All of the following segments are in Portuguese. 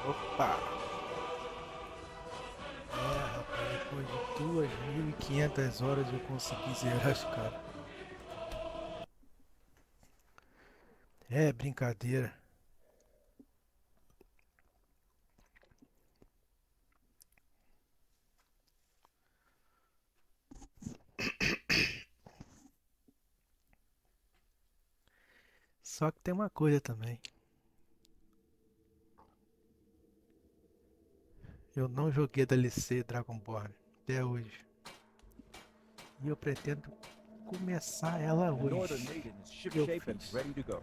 Opa! Rapaz, depois de 2.500 horas eu consegui zerar esse cara. É brincadeira. Só que tem uma coisa também. Eu não joguei DLC Dragonborn até hoje. E eu pretendo começar ela The northern hoje. maiden is O que eu shipshape and fiz? ready to go.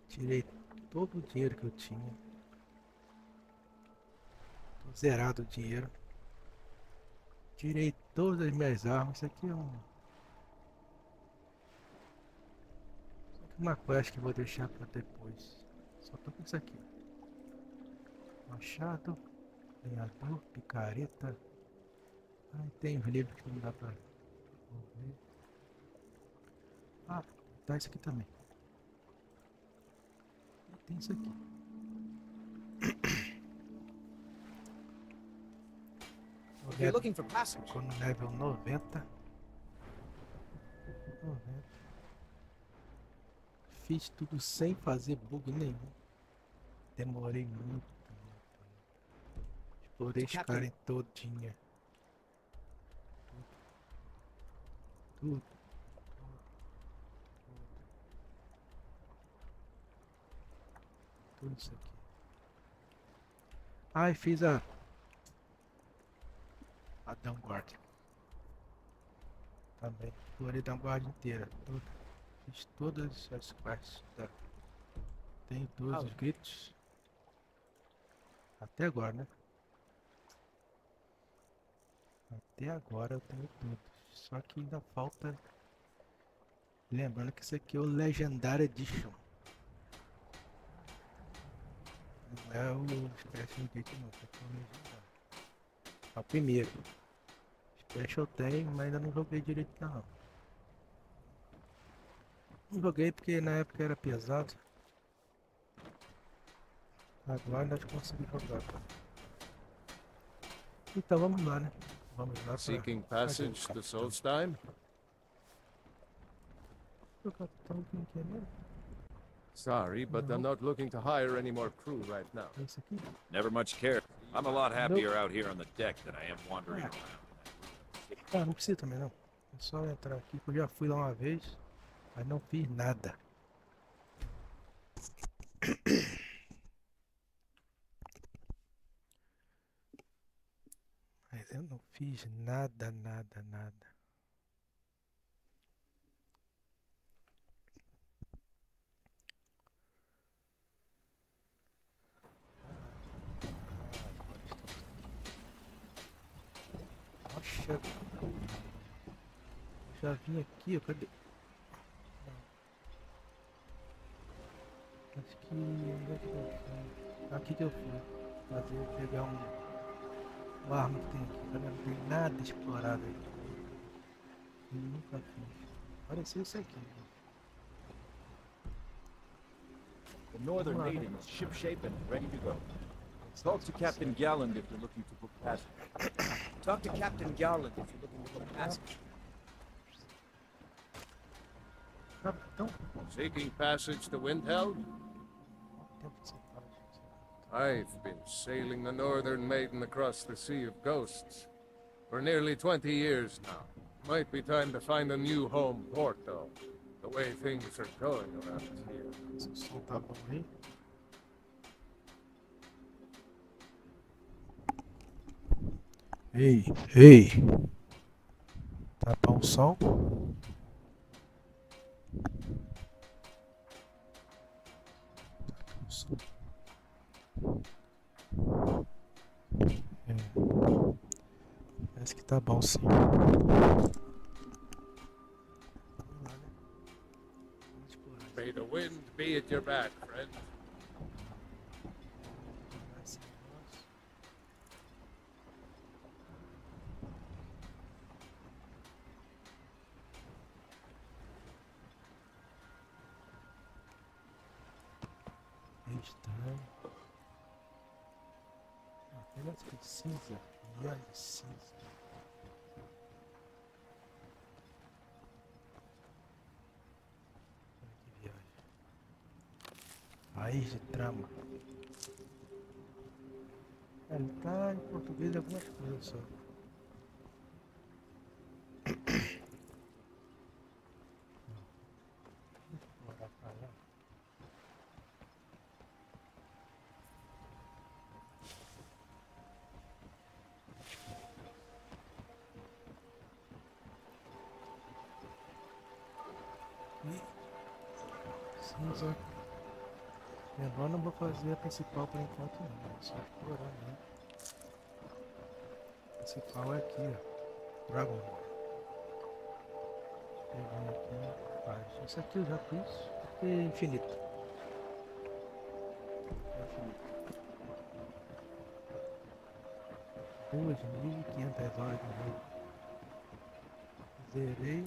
Tirei todo o dinheiro que eu tinha. Tô zerado o dinheiro. Tirei todas as minhas armas. Isso aqui é uma quest que eu vou deixar pra depois. Só tô com isso aqui. Machado, lenhador, picareta. Ai, tem os livros que não dá pra ver. Ah, tá isso aqui também. E tem isso aqui. If you're looking for passage, Ficou no level 90. 90. Fiz tudo sem fazer bug nenhum. Demorei muito. Explorei Skyrim todinha. Tudo, tudo isso aqui. Ah, e fiz a Downguard também. Explorei a Downguard inteira. Tudo. Fiz todas as quests. Tá. Tenho todos os gritos. Até agora, né? Até agora eu tenho todos. Só que ainda falta. Lembrando que isso aqui é o Legendary Edition. Não é o Special Edition não, isso aqui é o Legendary. É o primeiro. Special tem, mas ainda não joguei direito não. Não joguei porque na época era pesado. Agora nós conseguimos jogar. Então vamos lá, né? Vamos lá para Seeking fazer o passage to capitão. Solstheim? O capitão quem que é mesmo? Sorry, but I'm not looking to hire any more crew right now. É esse aqui? never much care. I'm a lot happier Nope. out here on the deck than I am wandering around. Ah, não precisa também não. É só entrar aqui que eu já fui lá uma vez, mas não fiz nada. Mas eu não fiz nada, nada, nada. Nossa, já vim aqui, ó, cadê? Acho que... onde é que eu fui? Aqui que eu fui. Fazer, pegar uma arma que tem aqui, tá vendo? Não tem nada explorado aí. Eu nunca fiz. Pareceu isso aqui. The northern maiden is shipshape and ready to go. Talk to Captain Galland if you're looking to book passage. Talk to Captain Galland if you're looking to book passage. Capitão? Seeking passage to Windhelm? Quanto tempo você faz? I've been sailing the Northern Maiden across the Sea of Ghosts for nearly 20 years now. Might be time to find a new home port, though. The way things are going around here. Se o som tá bom aí. Ei, ei. Tá bom o som? É. Parece que tá bom sim. May the wind be at your back, friend. Estranho. Negócio de cinza. Milhões de cinza. Olha que viagem. Raiz de trama. Ele tá em português algumas coisas só. Bora pra lá. Cinza. Eu não vou fazer a principal por enquanto não, só explorar mesmo. A principal é aqui, ó. Dragonborn. Peguei aqui, faz. Isso aqui eu já fiz, porque é infinito. É infinito. 2.500 horas de jogo. Zerei.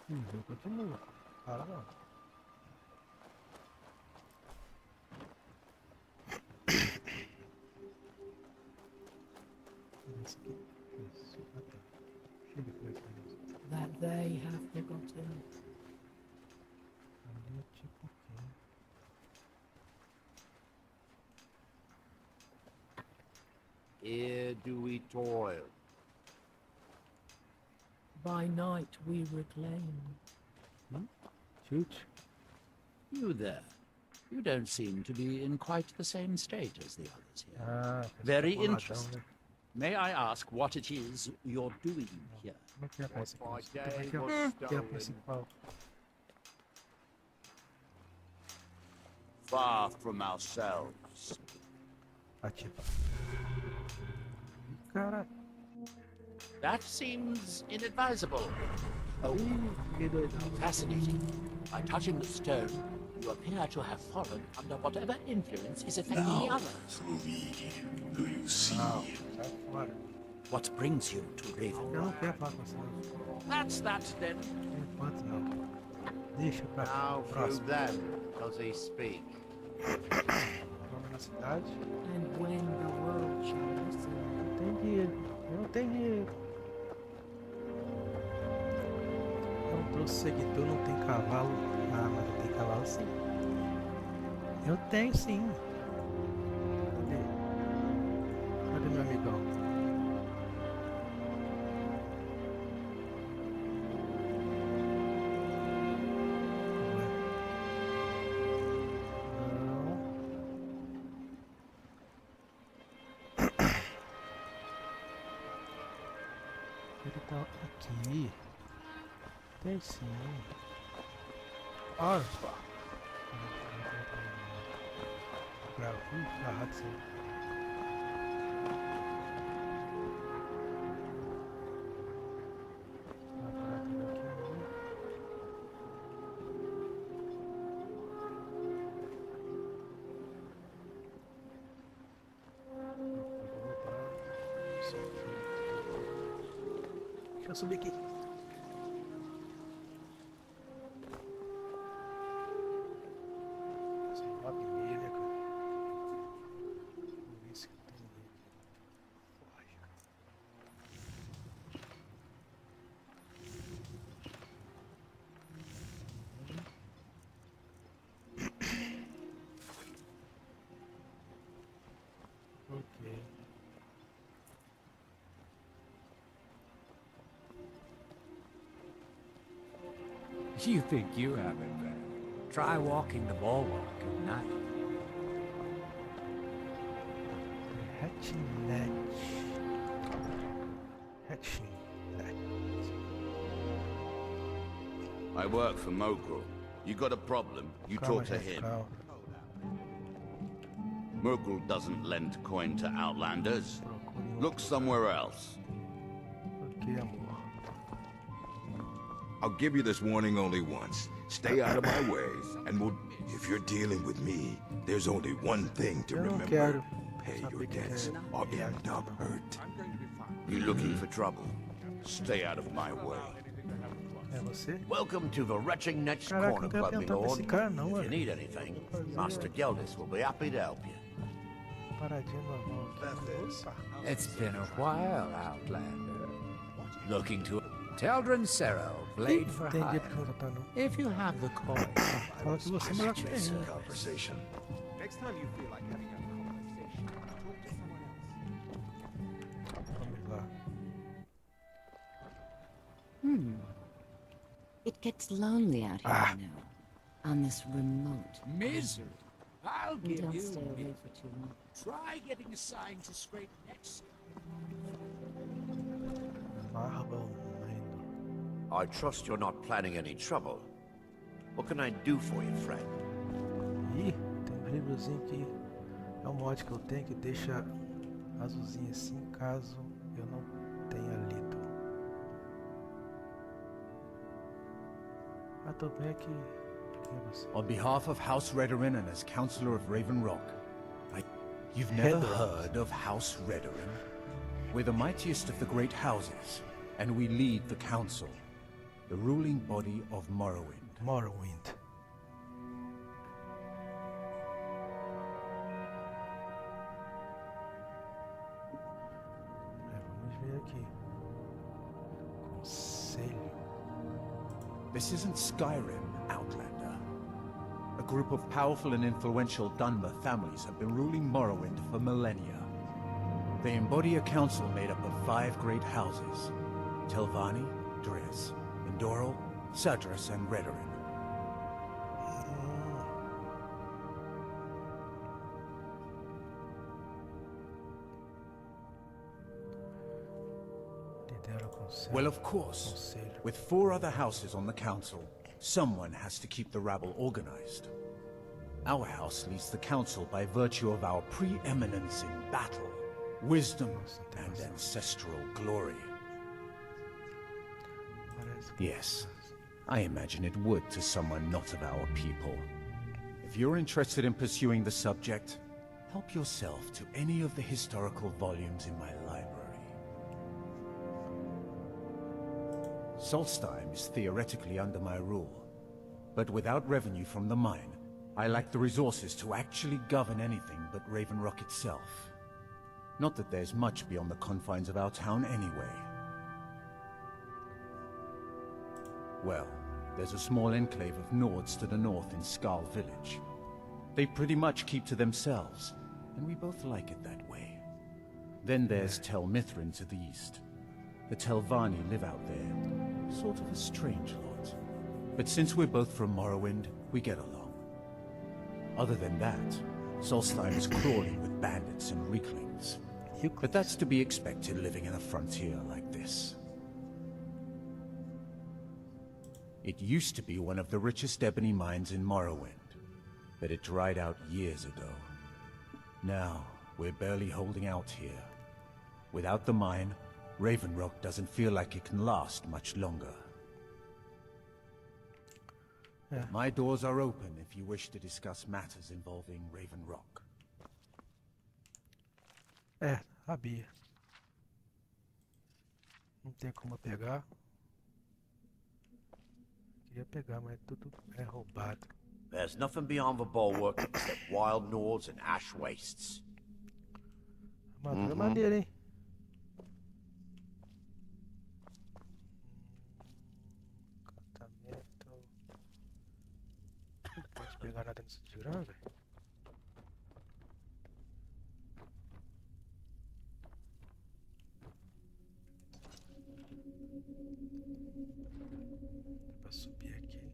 E o jogo continua. Para não. Esse aqui. Isso. Ah, tá. Cheio de coisa mesmo. That they have forgotten. Ali é tipo o quê? Here do we toil. By night we reclaim. Chute. You there. You don't seem to be in quite the same state as the others here. Ah, Very boladão, interesting. né? May I ask what it is you're doing here? Como é que é a principal? my Como é day que é, was que é a stolen. principal? Far from ourselves. Ativa. Cara, That seems inadvisable. Oh, que doidão. fascinating. By touching the stone, you appear to have fallen under whatever influence is affecting the others. Do you see? Não, sai fora. What brings you to Eu Raven? não quero falar com você. Não. That's that then. Por enquanto não. Deixa pra How through próximo. them does he speak? Vamos na cidade. And when the world shall listen. Não tem dinheiro. Eu não tenho dinheiro. Eu não trouxe seguidor, não tem cavalo. Ah, mas eu tenho cavalo sim. Eu tenho sim. Cadê? Cadê meu amigão? Ué. Não. Ele tá aqui. Tem sim. Olha só. Gravei, errado sim. Deixa eu subir aqui. Essa moto vermelha, cara. Por isso que eu tenho medo. Foge. Ok. You think you have it bad. Try walking the bulwark at night. Hatchnet. Hatchnet. I work for Mogul. You got a problem, you Calma, talk to gente, him. calma. Mogul doesn't lend coin to outlanders. Procure Look somewhere else. Ok, amor. I'll give you this warning only once. Stay out of my way, and we'll... If you're dealing with me, there's only one thing to Eu não remember. quero Pay your saber que debts é or viagem, end up não. hurt. You looking for trouble? Stay out of my way. É você? Welcome to the Retching Next Caraca, Corner não quero Club, my perguntar pra lord. esse cara não, If you mano. need anything, Master Geldis will be happy to help you. Paradinha normal aqui. Opa. It's been a while, Outlander. Looking to Teldrin Serrow, blade for Entendi hire. porque não tá não. If you have the coin, Fala que você é melhor que ele, né? Conversation. Next time you feel like having a conversation, talk to someone else. Vamos lá. It gets lonely out here, you know, on this remote. Misery. I'll You give don't you. stay away for too long. Try getting assigned to straight next. Marba humano. I trust you're not planning any trouble. What can I do for you, friend? Ih, tem um livrozinho aqui. É um mod que eu tenho que deixa azulzinho assim caso eu não tenha lido. Ah, tô bem aqui. Quem é você? On behalf of House Redorin and as Councillor of Raven Rock, you've never heard of House Redorin? We're the mightiest of the great houses, and we lead the Council, the ruling body of Morrowind. Morrowind. Vamos ver aqui. Conselho. This isn't Skyrim, Outlander. A group of powerful and influential Dunmer families have been ruling Morrowind for millennia. They embody a council made up of 5 great houses: Telvanni, Dres, Indoril, Sadras, and Redorin. Lidera o conselho. Well, of course. Conselho. With 4 other houses on the council, someone has to keep the rabble organized. Our house leads the council by virtue of our preeminence in battle, wisdom, and ancestral glory. Parece que- Yes, I imagine it would to someone not of our people. If you're interested in pursuing the subject, help yourself to any of the historical volumes in my library. Solstheim is theoretically under my rule, but without revenue from the mine, I lack the resources to actually govern anything but Raven Rock itself. Not that there's much beyond the confines of our town anyway. Well, there's a small enclave of Nords to the north in Skal Village. They pretty much keep to themselves, and we both like it that way. Then there's Tel Mithrin to the east. The Telvanni live out there, sort of a strange lot. But since we're both from Morrowind, we get along. Other than that, Solstheim is crawling with bandits and weaklings. But that's to be expected living in a frontier like this. It used to be one of the richest ebony mines in Morrowind, but it dried out years ago. Now, we're barely holding out here. Without the mine, Raven Rock doesn't feel like it can last much longer. Yeah. My doors are open if you wish to discuss matters involving Raven Rock. É, sabia. Não tem como eu pegar. Queria pegar, mas tudo é roubado. There's nothing beyond the bulwark except wild Nords and ash wastes. Armadura maneira, hein? Encantamento. Não pode pegar nada nisso de grana, velho. Pra subir aqui.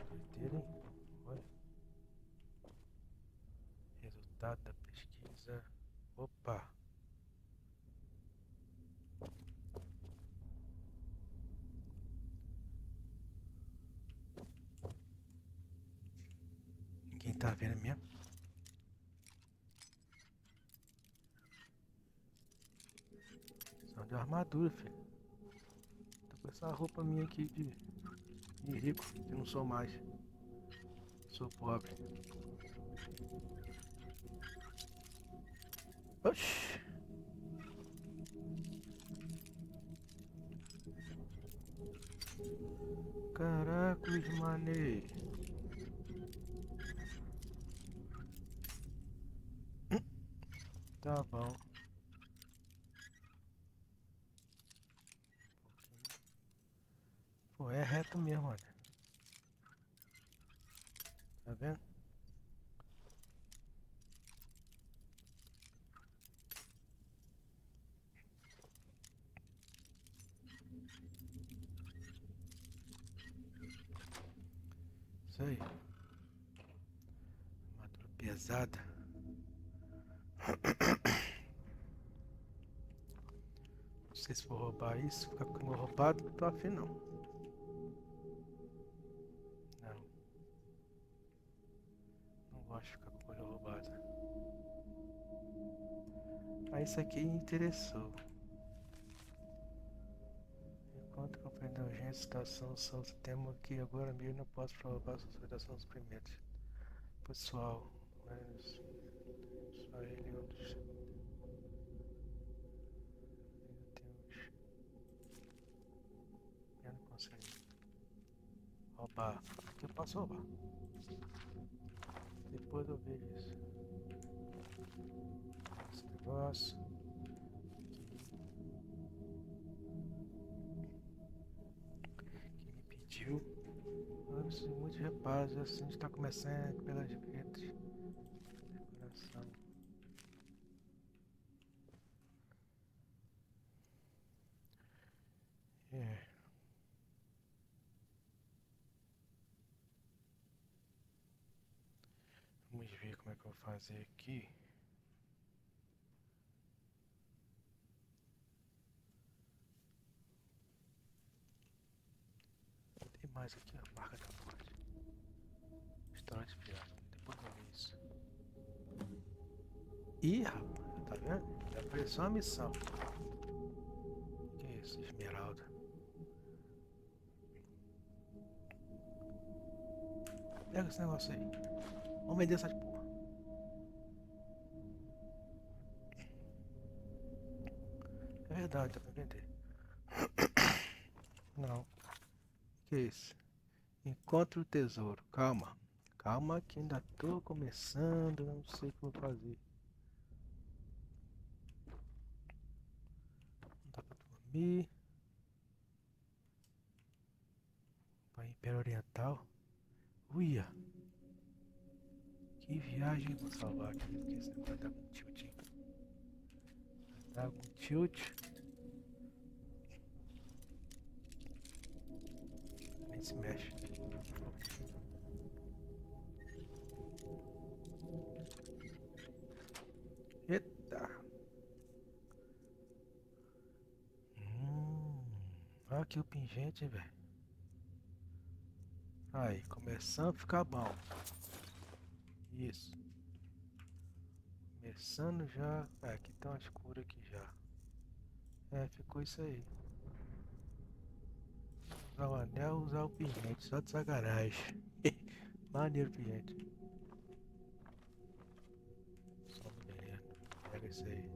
Doideira, hein? Olha. Resultado da pesquisa. Opa! Ninguém tá vendo mesmo? Só de armadura, filho. Tô com essa roupa minha aqui de rico, que não sou mais. Sou pobre. Oxi. Caracos, mané. Tá bom. Pô, é reto mesmo, olha. Tá vendo? Isso aí. Armadura pesada. Não sei se vou roubar isso, ficar com o meu roubado, não tô afim não. Não. Não gosto de ficar com coisa roubada. Ah, isso aqui me interessou. Enquanto compreender a urgência, situação, solto, temo que agora mesmo não posso provocar a suspeitação dos primeiros. Pessoal, mas só ele é um dos... Eu não consigo roubar. Aqui eu posso roubar. Depois eu vejo isso. Esse negócio. Que me pediu. Eu preciso de muitos reparos. Assim a gente está começando pelas letras. Decoração. É. Vamos ver como é que eu vou fazer aqui. Tem mais aqui, a marca da morte. História de pirata. Depois eu ver isso. Ih, rapaz, tá vendo? Já apareceu uma missão. Que é isso? Esmeralda. Pega esse negócio aí. Vamos vender essas porra. É verdade, dá pra vender. Não. O que é isso? Encontre o tesouro. Calma. Calma que ainda tô começando. Não sei o que vou fazer. Não dá pra dormir. Vai Império Oriental. Uia. Que viagem. Vou salvar aqui porque esse negócio dá um tilt. Dá algum tilt. Nem se mexe. Eita. Olha aqui o pingente, velho. Aí, começando a ficar bom. Isso. Começando já. É, aqui tá uma escura aqui já. É, ficou isso aí. Usar o anel, usar o pingente, só de sacanagem. Maneiro pingente. Só um veneno. Pega isso aí.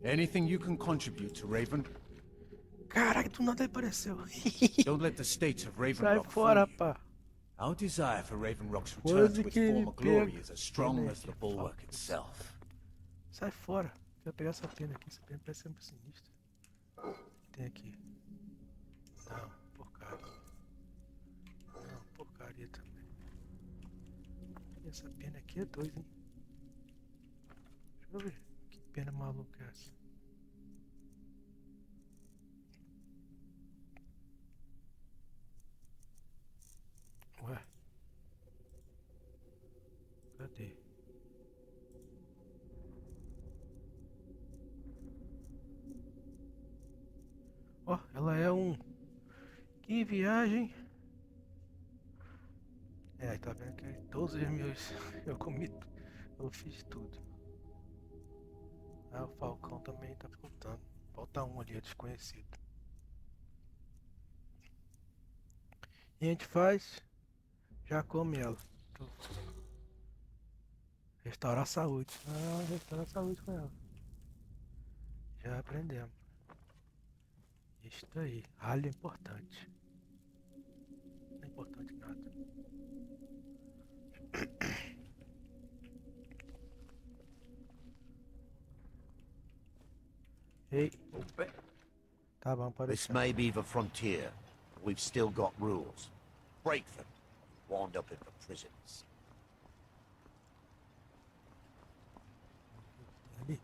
Anything you can contribute to Raven? Caraca, do nada apareceu. Don't let the state of Raven Sai Rock fora, fool you. pá. Our desire for Raven Rock's return Quase to its que ele former glory pega. is as strong Pena as the aqui, bulwark falta. itself. Sai fora. Quero pegar essa pena aqui. Essa pena parece sempre sinistra. O que tem aqui? Não, porcaria. Não, porcaria também. E essa pena aqui é doida, hein? Deixa eu ver. Que pena maluca é essa? Ué? Cadê? Ó, ela é um... Que viagem! É, tá vendo que todos os meus... Eu comi... Eu fiz tudo. Ah, o falcão também tá faltando. Falta um ali, é desconhecido. E a gente faz, já come ela. Restaurar a saúde. Ah, restaurar a saúde com ela. Já aprendemos. Isso aí. Alho é importante. Não é importante nada. Ei. Tá bom, pode This deixar. may be the frontier. But we've still got rules. Break them. Wound up in the prisons. Ali.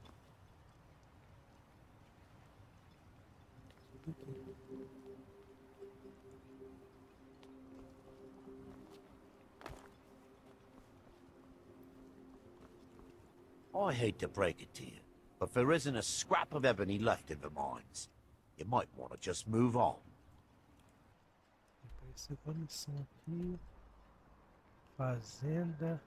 I hate to break it to you, but there isn't a scrap of ebony left in the mines. You might want to just move on. Apareceu uma missão aqui. Fazenda.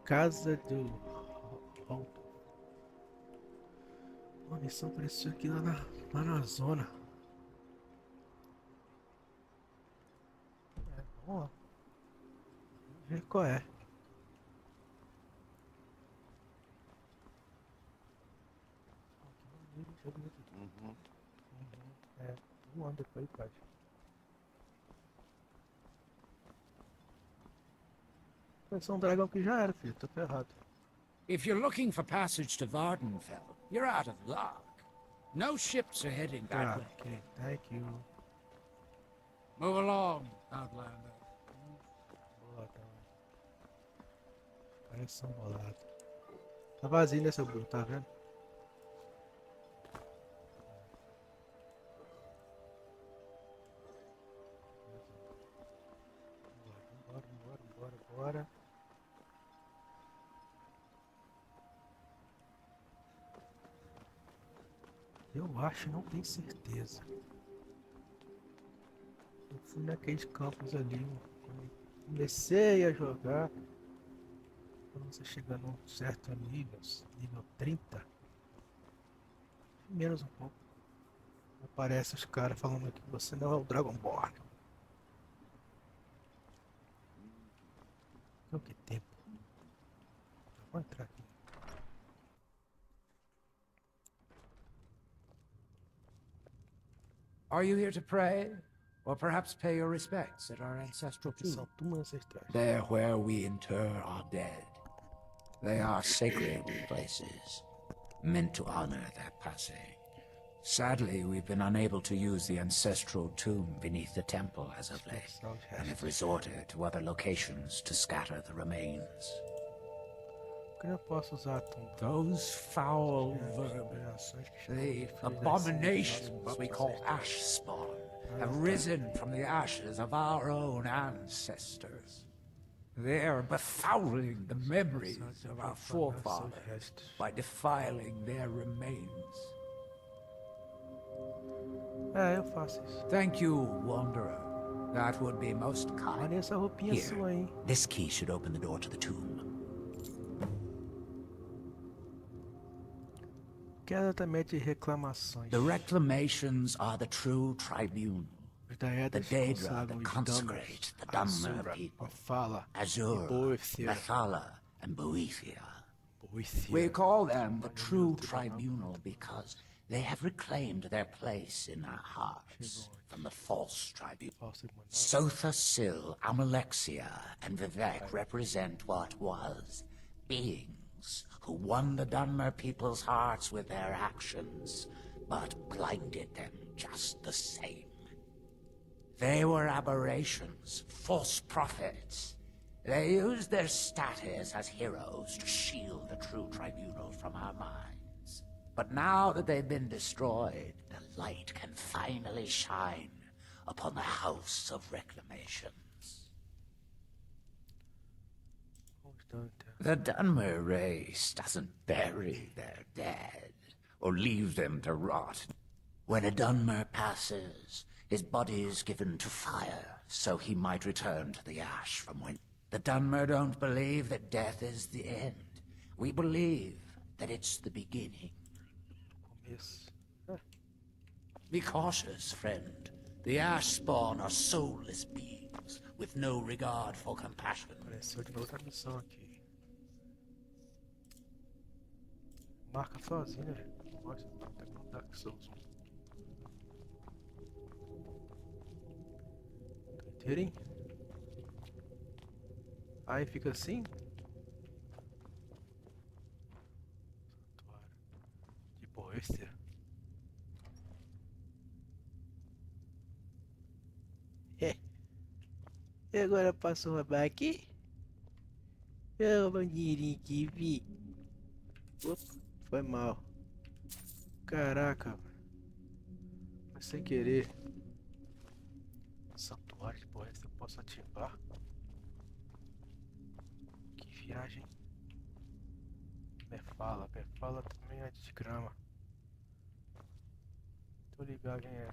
Casa do Alto. Uma missão apareceu aqui lá na zona. Vamos lá. Vamos ver qual é. É, um ano depois faz. Foi um dragão que já era, filho. Tô ferrado. If you're looking for passage to Vardenfell, you're out of luck. No ships are heading that Tá, way. ok. Thank you. Move along, Outlander. Boladão. Parece um bolado. Tá vazio, né, seu burro? Tá vendo? Bora. Eu acho, não tenho certeza. Eu fui naqueles campos ali, quando comecei a jogar. Quando você chega num certo nível 30, menos um pouco, aparece os caras falando que você não é o Dragonborn. Que tempo. Vou entrar aqui. Are you here to pray? Or perhaps pay your respects at our ancestral Aqui são tomb? túmulos ancestrais. They're where we inter our dead. They are sacred places, meant to honor their passing. Sadly, we've been unable to use the ancestral tomb beneath the temple as of late, and have resorted to other locations to scatter the remains. Por que eu posso usar a tumba? Those foul vermin, the abominations we call ash spawn, have risen from the ashes of our own ancestors. They're befouling the memories of our forefathers by defiling their remains. É, eu faço isso. Thank you, Wanderer. That would be most kind. Olha essa roupinha sua, hein? This key should open the door to the tomb. Que é exatamente reclamações. The reclamations are the true tribunal. Os The Daedras Daedra that consagram os consecrate the Damas, Dunmer Azura, people, Ofala, Azura, Boethia. Methala, and Boethia. Boethia. We call them the true tribunal because they have reclaimed their place in our hearts from the false tribunal. Sotha Sil, Amalexia, and Vivek represent what was beings who won the Dunmer people's hearts with their actions, but blinded them just the same. They were aberrations, false prophets. They used their status as heroes to shield the true tribunal from our minds. But now that they've been destroyed, the light can finally shine upon the House of Reclamations. The Dunmer race doesn't bury their dead or leave them to rot. When a Dunmer passes, his body is given to fire so he might return to the ash from whence The Dunmer don't believe that death is the end. We believe that it's the beginning. Começo. Be cautious, friend. The Ash Spawn are soulless beings with no regard for compassion. Apareceu de novo outra missão aqui. Marca sozinha, velho. Nossa, até com Dark Souls. Doideira, hein? Aí fica assim. Santuário. Depois, e agora passou uma barra aqui. Eu vou um dinheirinho aqui, vi. Opa, foi mal. Caraca. Foi sem querer. Santuário de porra, eu posso ativar? Que viagem. Perfala também é de grama. Tô ligado quem é.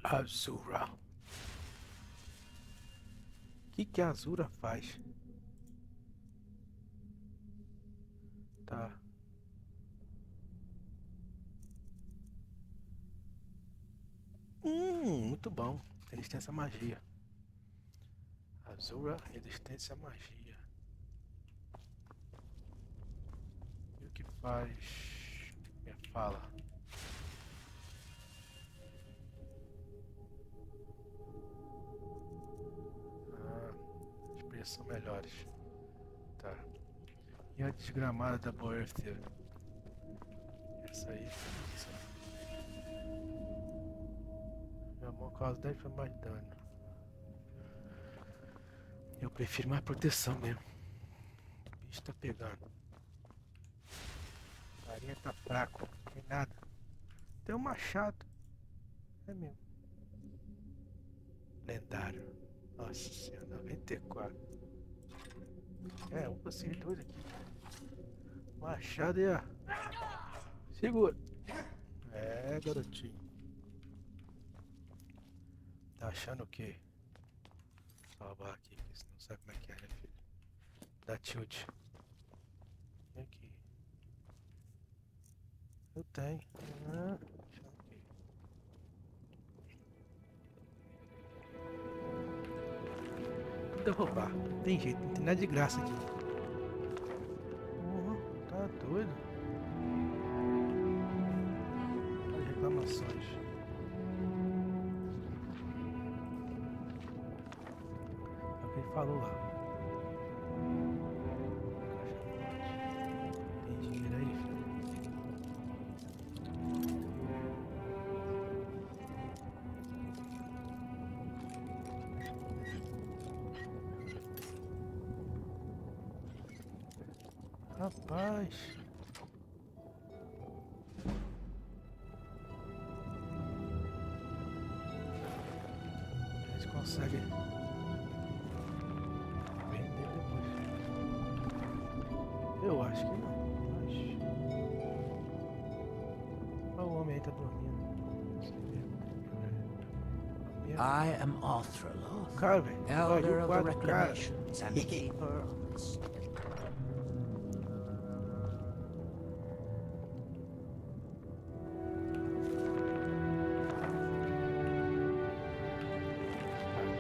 Azura. O que a Azura faz? Tá. Muito bom. Resistência à magia. Azura, resistência à magia. E o que faz? Me fala. Os preços são melhores. Tá. E a desgramada da Boerther? Essa aí. Meu mão causa 10 foi mais dano. Eu prefiro mais proteção mesmo. O bicho tá pegando. A areia tá fraco, não tem nada. Tem um machado. É mesmo. Lendário. Nossa senhora, 94. É, um consegui dois aqui. Machado e a. Segura. É, garotinho. Tá achando o quê? Salvar aqui, porque você não sabe como é que é, né, filho? Dá tilt. Vem aqui. Eu tenho. Achando o quê? Tudo a roubar. Não tem jeito, não tem nada de graça aqui. Tá doido? As reclamações. Ele falou lá. Tem dinheiro aí, filho? Rapaz. Eles conseguem. Eu acho que não, mas... Olha o homem aí tá dormindo. I am Arthraloth, Cara, velho. elder of the Quatro cara. reclamations and keeper of the stone.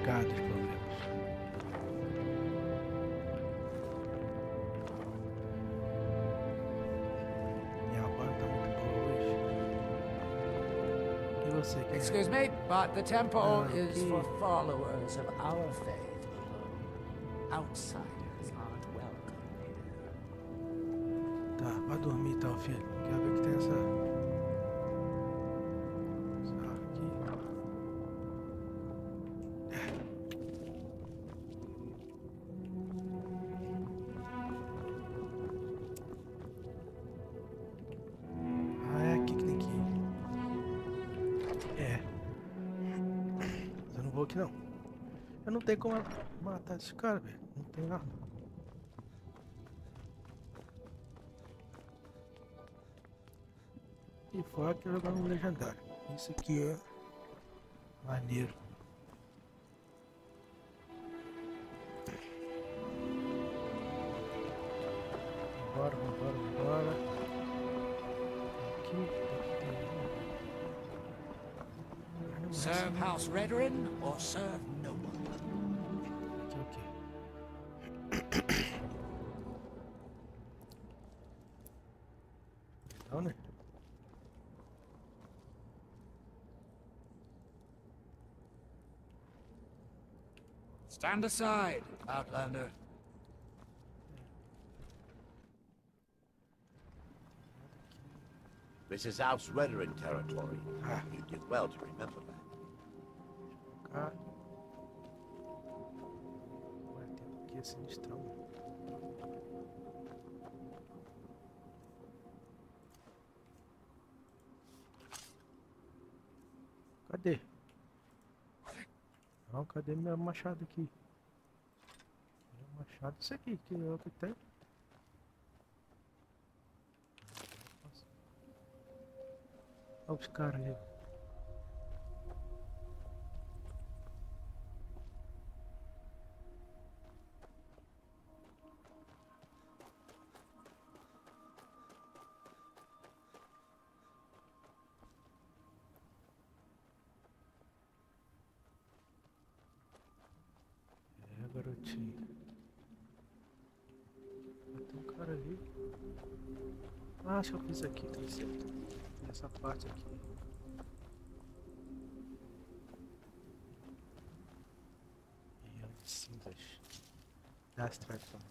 Cagado de problemas. Excuse me, but the temple is for followers of our faith alone. Outsiders aren't welcome here. Tá, vai dormir então, filho. Quero ver que tem essa... Aqui não. Eu não tenho como matar esse cara, velho. Não tem arma. E fora que jogar no legendário. Isso aqui é Maneiro. Vambora, vambora, vambora. Aqui tem... Serve House Redorin or serve no one. Aqui. Então, né? Stand aside, Outlander. This is House Redorin territory. You did well to remember that. Cá. Ué, tem aqui é sinistrão. Cadê? Não, cadê meu machado aqui? Meu machado, isso aqui, que é o que tem. Olha os caras ali. Garotinho. Tem um cara ali. Ah, acho que eu fiz aqui, tá certo. Essa parte aqui. E as cinzas. Das tradições.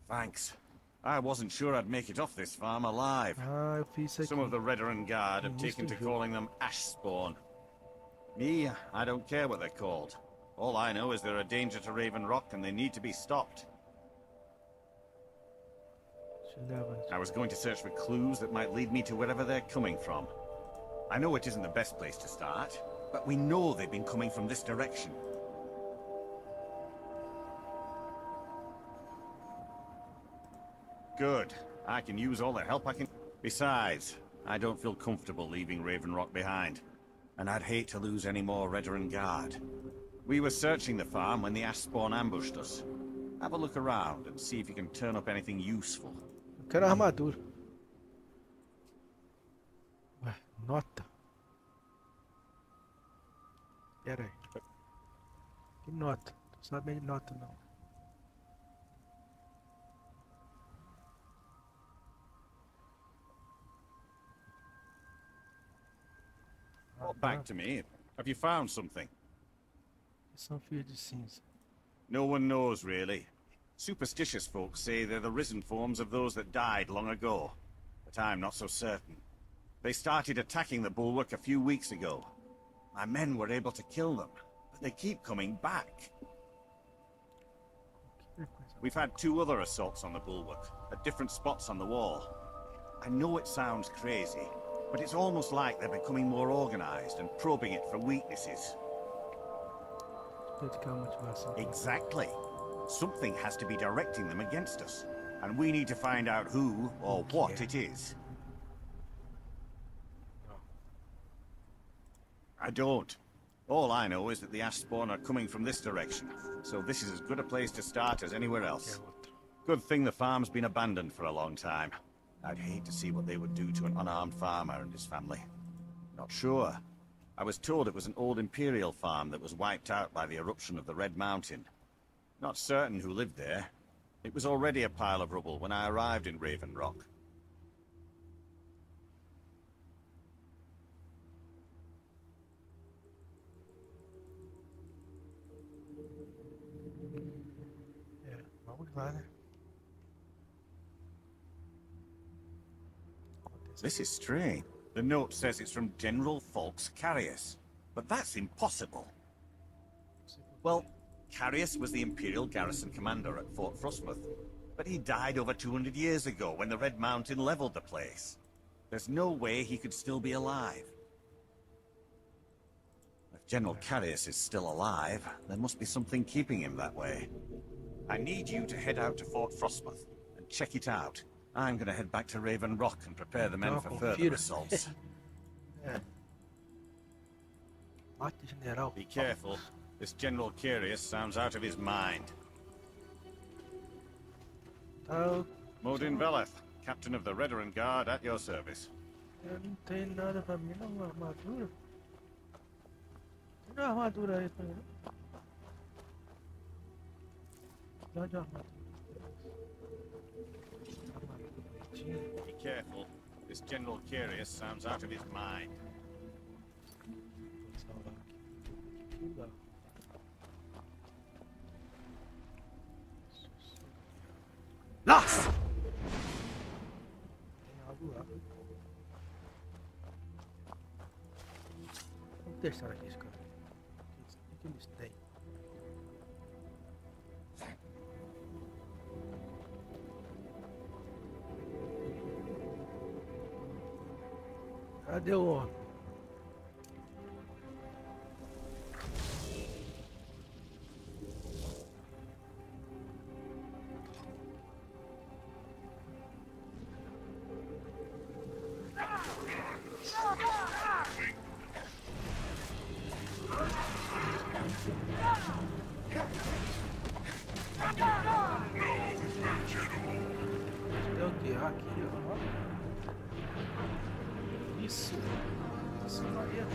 Thanks. I wasn't sure I'd make it off this farm alive. Ah, eu fiz isso aqui. Some of the Redoran Guard have taken to calling them Ashspawn. Me, I don't care what they're called. All I know is they're a danger to Raven Rock and they need to be stopped. I was going to search for clues that might lead me to wherever they're coming from. I know it isn't the best place to start, but we know they've been coming from this direction. Good. I can use all the help I can. Besides, I don't feel comfortable leaving Raven Rock behind. And I'd hate to lose any more Redoran Guard. We were searching the farm when the Ashspawn ambushed us. Have a look around and see if you can turn up anything useful. Eu quero armadura. Ué, nota. Pera aí. Que nota? Não sabe de nota não. Well, back to me. Have you found something? São fios de cinza. No one knows, really. Superstitious folks say they're the risen forms of those that died long ago. But I'm not so certain. They started attacking the bulwark a few weeks ago. My men were able to kill them, but they keep coming back. We've had 2 other assaults on the bulwark, at different spots on the wall. I know it sounds crazy, but it's almost like they're becoming more organized and probing it for weaknesses. Exactly. Something has to be directing them against us, and we need to find out who or what it is. I don't. All I know is that the Ashspawn are coming from this direction, so this is as good a place to start as anywhere else. Good thing the farm's been abandoned for a long time. I'd hate to see what they would do to an unarmed farmer and his family. Not sure. I was told it was an old Imperial farm that was wiped out by the eruption of the Red Mountain. Not certain who lived there. It was already a pile of rubble when I arrived in Raven Rock. Vamos lá, né? This is strange. The note says it's from General Falks Carius, but that's impossible. Well, Carius was the Imperial garrison commander at Fort Frostmoth, but he died over 200 years ago when the Red Mountain leveled the place. There's no way he could still be alive. If General Carius is still alive, there must be something keeping him that way. I need you to head out to Fort Frostmoth and check it out. I'm gonna head back to Raven Rock and prepare the men Então, for confira. further assaults. Mate general. Be careful. This General Curious sounds out of his mind. Tá, Modin Beleth, Captain of the Redoran Guard, at your service. eu não tenho nada pra mim, não, uma armadura. Tem uma armadura aí pra mim. Dá de armadura. Armadura bonitinha. Be careful. This General Curious sounds out of his mind. Vou salvar aqui. Que legal. Nossa! Tem algo lá. Vamos testar aqui esse cara. O que eles têm? Cadê o homem? Tem o que? Aqui, ó. Isso. Nossa, Maria.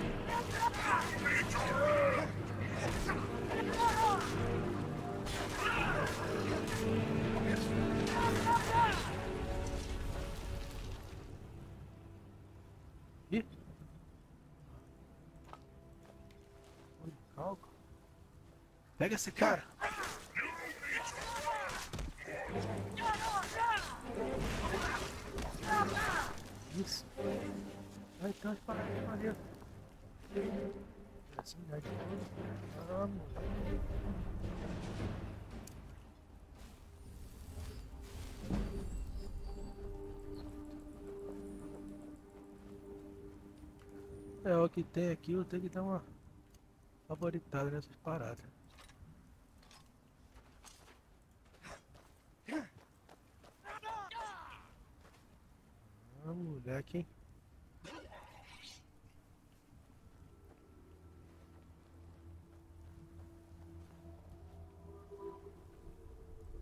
Ih. Calma. Pega esse cara. Isso. Vai ter umas paradas maneiras. Assim, né? Vamos. É o que tem aqui, eu tenho que dar uma favoritada nessas paradas. Ah, moleque, hein?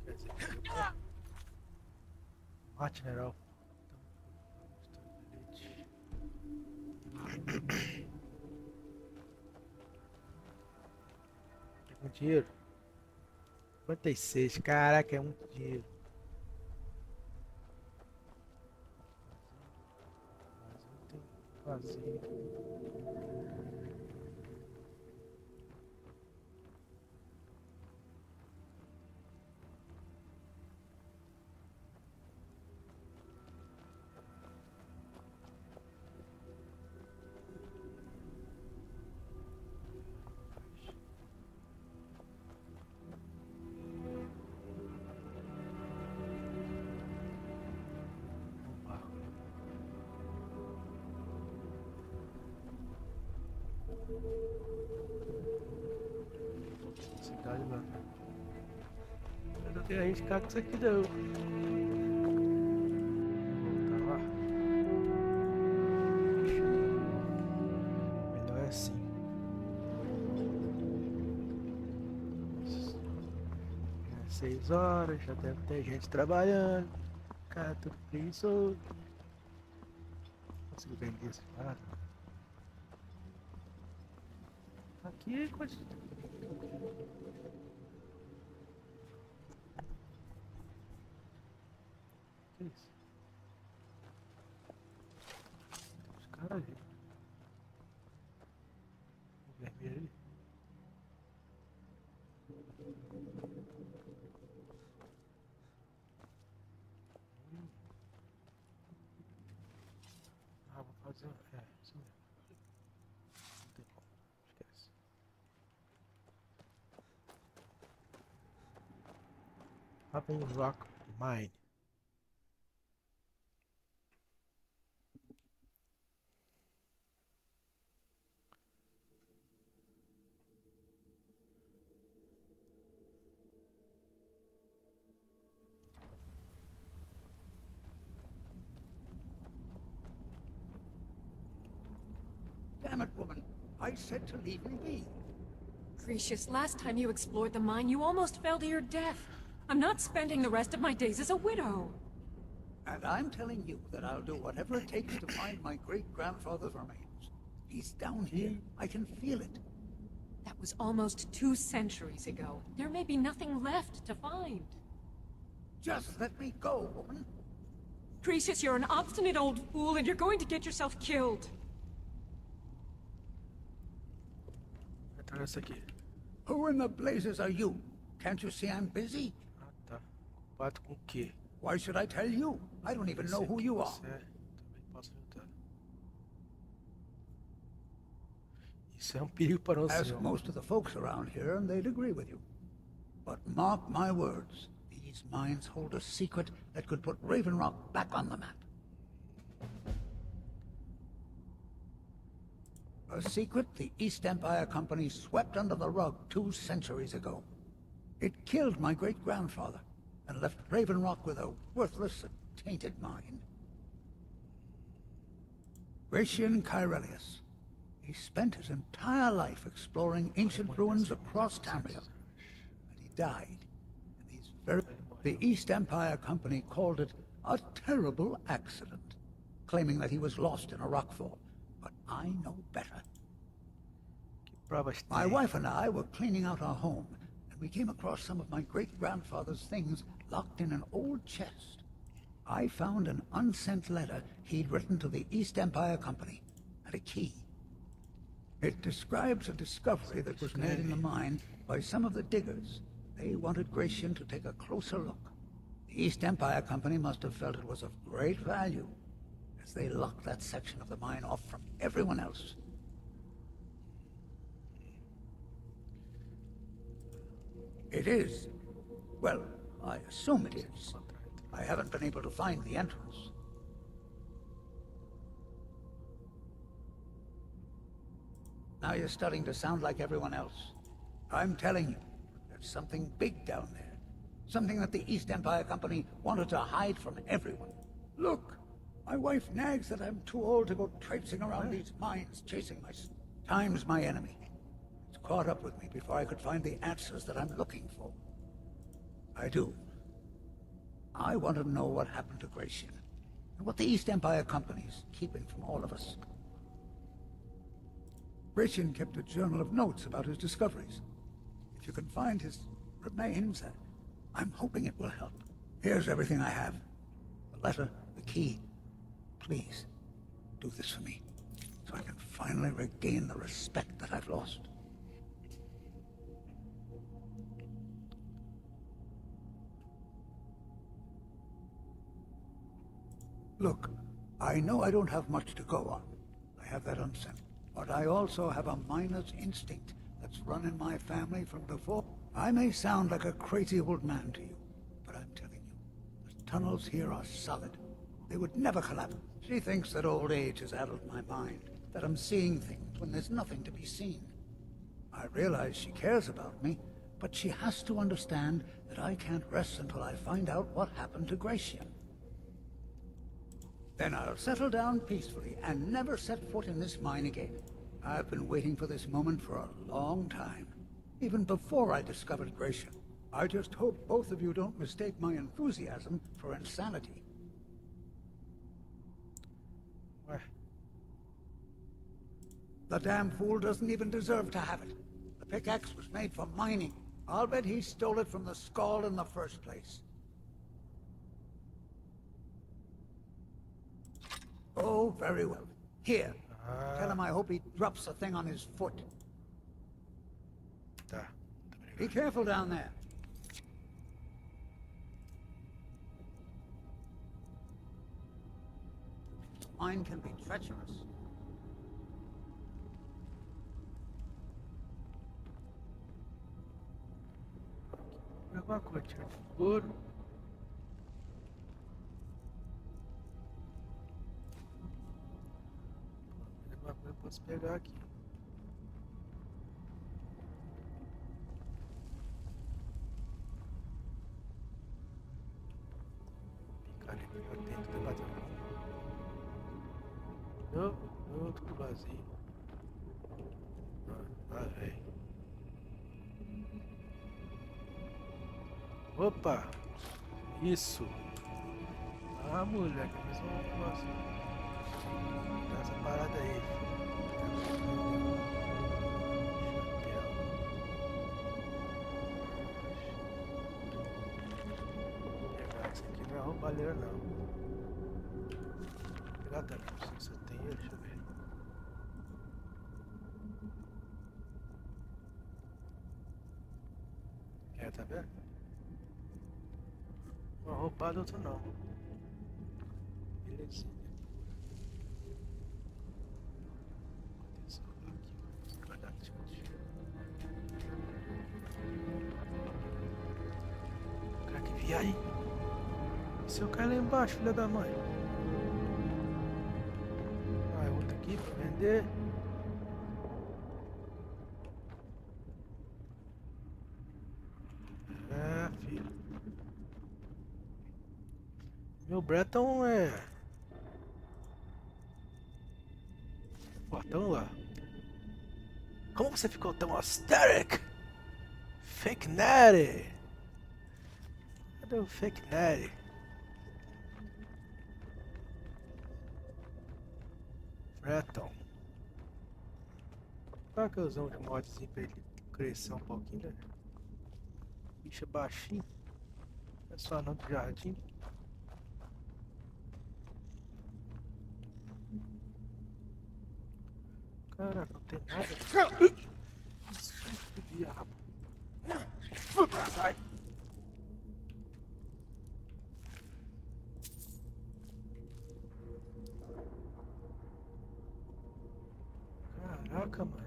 Quer dizer, mate general. Tem muito dinheiro? 56, caraca, é muito dinheiro. Vazio. Cidade lá. Eu não quero arriscar com isso aqui não. Vou voltar lá. Melhor é assim. É 6 horas, já deve ter gente trabalhando. Cara, tudo preguiçoso. Consigo vender essas paradas? Aqui, coisa. Que isso? Os caras ali. O vermelho ali. Ah, vou fazer. É, isso mesmo. Não tem como. Esquece. Raven Rock Mine. Damn it, woman. I said to leave me be. Gracious, last time you explored the mine, you almost fell to your death. I'm not spending the rest of my days as a widow. And I'm telling you that I'll do whatever it takes to find my great-grandfather's remains. He's down here. I can feel it. That was almost 2 centuries ago. There may be nothing left to find. Just let me go, woman. Gracious, you're an obstinate old fool and you're going to get yourself killed. Entra nessa aqui. Who in the blazes are you? Can't you see I'm busy? Ah, tá. Ocupado com o quê? Why should I tell you? I don't even know who you are. Também posso ajudar. Isso é um perigo para o Ask senhor. most of the folks around here and they'd agree with you. But mark my words, these mines hold a secret that could put Raven Rock back on the map. A secret the East Empire Company swept under the rug 2 centuries ago. It killed my great-grandfather and left Raven Rock with a worthless and tainted mine. Gratian Kyrelius. He spent his entire life exploring ancient ruins across Tamriel. And he died. The East Empire Company called it a terrible accident, claiming that he was lost in a rockfall. But I know better. My wife and I were cleaning out our home, and we came across some of my great-grandfather's things locked in an old chest. I found an unsent letter he'd written to the East Empire Company, and a key. It describes a discovery that was made in the mine by some of the diggers. They wanted Gratian to take a closer look. The East Empire Company must have felt it was of great value, as they locked that section of the mine off from everyone else. It is. Well, I assume it is. I haven't been able to find the entrance. Now you're starting to sound like everyone else. I'm telling you, there's something big down there. Something that the East Empire Company wanted to hide from everyone. Look, my wife nags that I'm too old to go traipsing around these mines chasing my... Time's my enemy. It's caught up with me before I could find the answers that I'm looking for. I do. I want to know what happened to Gratian, and what the East Empire Company's keeping from all of us. Gratian kept a journal of notes about his discoveries. If you can find his remains, I'm hoping it will help. Here's everything I have. The letter, the key. Please, do this for me, so I can finally regain the respect that I've lost. Look, I know I don't have much to go on. I have that unsent. But I also have a miner's instinct that's run in my family from before. I may sound like a crazy old man to you, but I'm telling you, the tunnels here are solid. They would never collapse. She thinks that old age has addled my mind, that I'm seeing things when there's nothing to be seen. I realize she cares about me, but she has to understand that I can't rest until I find out what happened to Gratian. Then I'll settle down peacefully and never set foot in this mine again. I've been waiting for this moment for a long time, even before I discovered Gratian. I just hope both of you don't mistake my enthusiasm for insanity. What? The damn fool doesn't even deserve to have it. The pickaxe was made for mining. I'll bet he stole it from the Skull in the first place. Oh, very well. Here. Tell him I hope he drops the thing on his foot. Be careful down there. Mine can be treacherous. Alguma cortina de couro. Alguma coisa eu posso pegar aqui. Picar ali pra dentro, tá batendo. Não, tudo vazio. Ah, velho. Opa! Isso! Ah, moleque, mais um negócio. Dá essa parada aí. Pegar isso aqui não é roubalheira não. Vou pegar também, não sei se eu tenho ele, deixa eu ver. É, tá vendo? Uma roubada, outra não. Belezinha. Tesouro aqui, ó. Cara, que via aí. Se eu cair lá embaixo, filha da mãe. Ah, é outro aqui pra vender. É, filho. Meu Breton é... Portão lá. Como você ficou tão austeric? Fake Natty. Cadê o Fake Natty? Breton. Qual que eu uso de modzinho pra ele crescer um pouquinho, né? Bicho baixinho. É só não do jardim. Cara, não tem nada. Isso que diabo. Sai. Caraca, mano.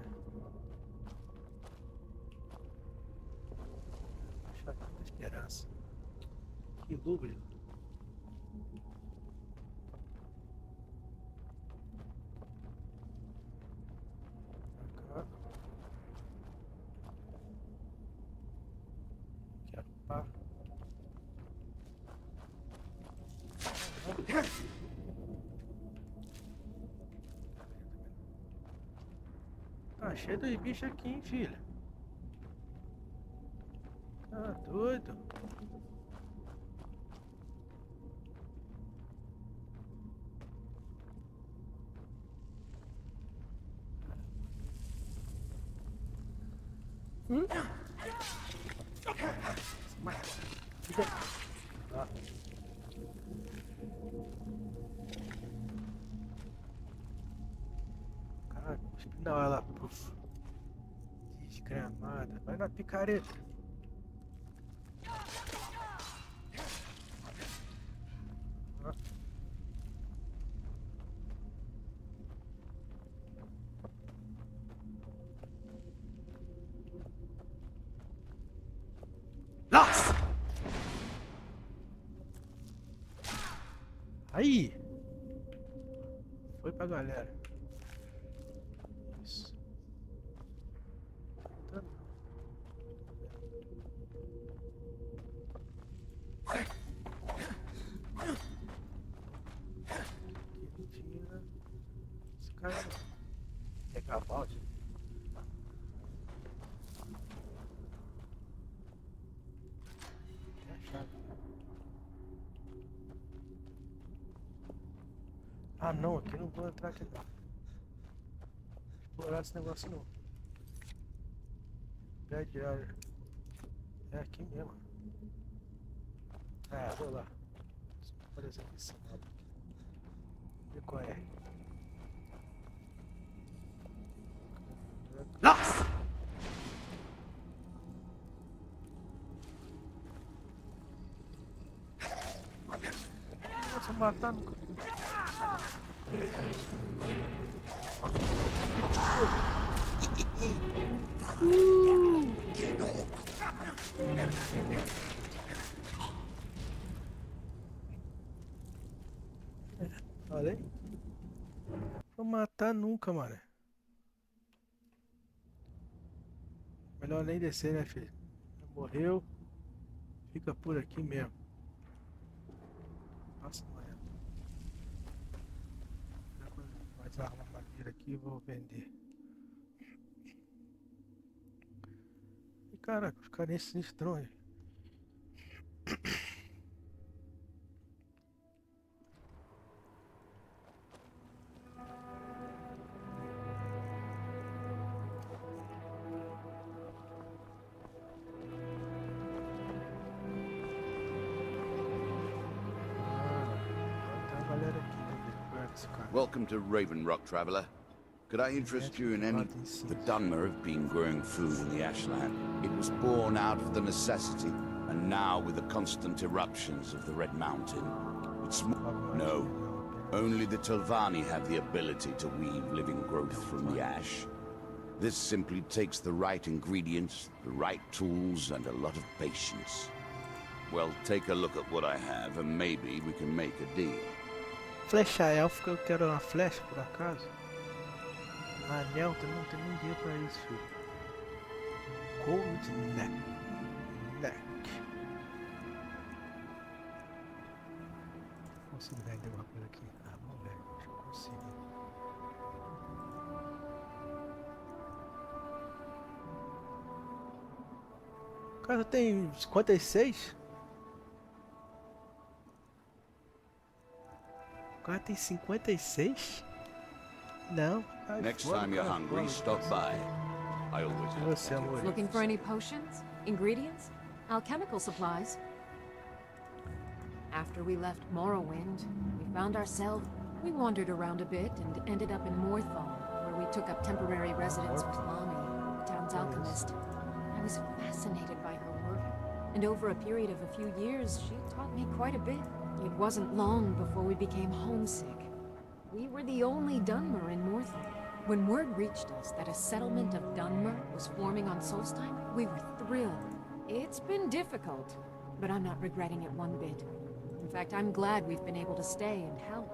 Achar tanta esperança. Que lúgubre. Quero pá. Tá cheio de bicho aqui, hein, filha. Tá doido. Cara, espinal ela, puf. Desgramada. Vai na picareta. Nossa! Aí! Foi pra galera. Isso. Tá. Aqui tinha... Esse cara... Pegar balde. Tem a chave. Ah não, aqui não vou entrar aqui não. Explorar esse negócio não. Pé diário. É aqui mesmo. Ah, vou lá. Por exemplo, esse modo aqui. Vê qual é. Nossa! Nossa, matar nunca. Falei? Vou matar nunca, mano. Melhor nem descer, né, filho? Morreu. Fica por aqui mesmo. Nossa, amanhã. Mais arma maneira aqui, vou vender. Caraca, os caras se estranham. Welcome to Raven Rock, traveler. Could I interest you in any? The Dunmer have been growing food in the Ashland. It was born out of the necessity, and now with the constant eruptions of the Red Mountain, it's no. Only the Telvanni have the ability to weave living growth from the ash. This simply takes the right ingredients, the right tools, and a lot of patience. Well, take a look at what I have, and maybe we can make a deal. Flecha élfica, eu quero uma flecha por acaso. Anel, não tem nem dinheiro pra isso, filho. Cold neck. Consigo vender uma coisa aqui? Ah, vamos ver, acho que eu consigo. O cara tem 56? O cara tem 56? Não. Next time you're hungry, stop by. I always have. Looking for any potions? Ingredients? Alchemical supplies? After we left Morrowind, we found ourselves... We wandered around a bit and ended up in Morthal, where we took up temporary residence with Lami, the town's alchemist. I was fascinated by her work, and over a period of a few years, she taught me quite a bit. It wasn't long before we became homesick. We were the only Dunmer in Morthal. When word reached us that a settlement of Dunmer was forming on Solstheim, we were thrilled. It's been difficult, but I'm not regretting it one bit. In fact, I'm glad we've been able to stay and help.